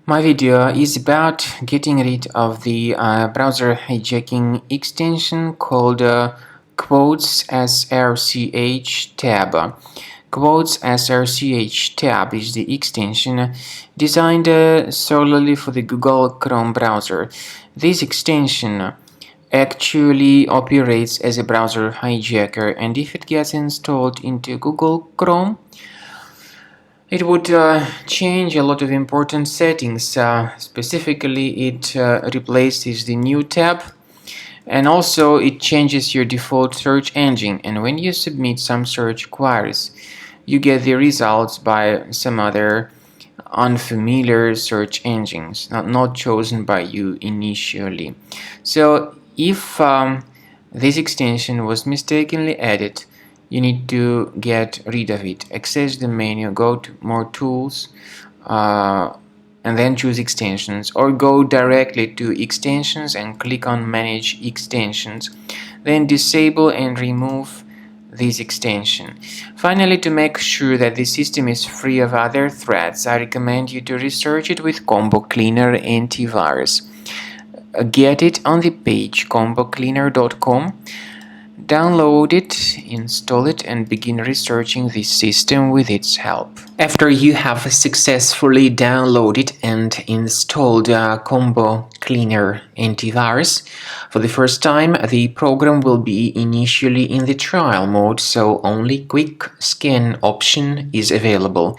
My video is about getting rid of the browser hijacking extension called Quotes Srch Tab. Quotes Srch Tab is the extension designed solely for the Google Chrome browser. This extension actually operates as a browser hijacker, and if it gets installed into Google Chrome, it would change a lot of important settings. Specifically, it replaces the new tab, and also it changes your default search engine. And when you submit some search queries, you get the results by some other unfamiliar search engines, not chosen by you initially. So if this extension was mistakenly added, you need to get rid of it. Access the menu, go to More Tools, and then choose Extensions, or go directly to Extensions and click on Manage Extensions. Then disable and remove this extension. Finally, to make sure that the system is free of other threats, I recommend you to research it with Combo Cleaner Antivirus. Get it on the page combocleaner.com. Download it, install it, and begin researching this system with its help. After you have successfully downloaded and installed Combo Cleaner Antivirus, for the first time the program will be initially in the trial mode, so only Quick Scan option is available.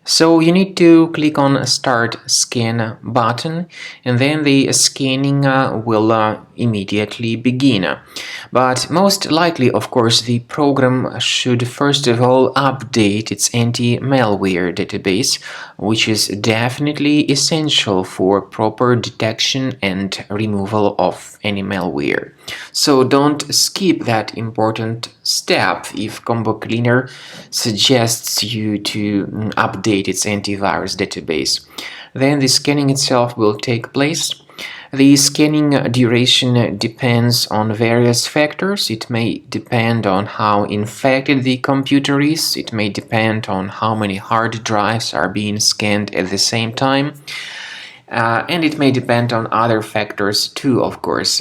So you need to click on Start Scan button, and then the scanning will immediately begin. But most likely, of course, the program should first of all update its anti-malware database, which is definitely essential for proper detection and removal of any malware. So don't skip that important step if Combo Cleaner suggests you to update its antivirus database. Then the scanning itself will take place. The scanning duration depends on various factors. It may depend on how infected the computer is. It may depend on how many hard drives are being scanned at the same time. And it may depend on other factors too, of course.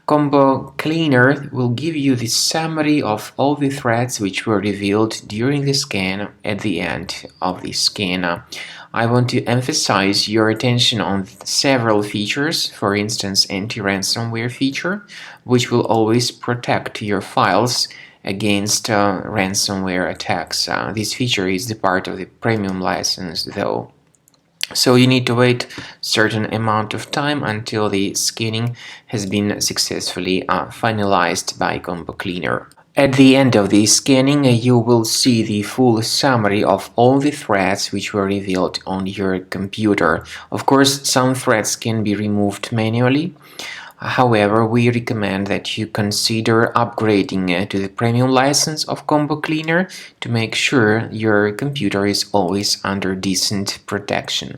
Combo Cleaner will give you the summary of all the threats which were revealed during the scan at the end of the scan. I want to emphasize your attention on several features, for instance, anti-ransomware feature, which will always protect your files against ransomware attacks. This feature is the part of the premium license, though. So you need to wait a certain amount of time until the scanning has been successfully finalized by Combo Cleaner. At the end of the scanning, you will see the full summary of all the threats which were revealed on your computer. Of course, some threats can be removed manually. However, we recommend that you consider upgrading to the premium license of Combo Cleaner to make sure your computer is always under decent protection.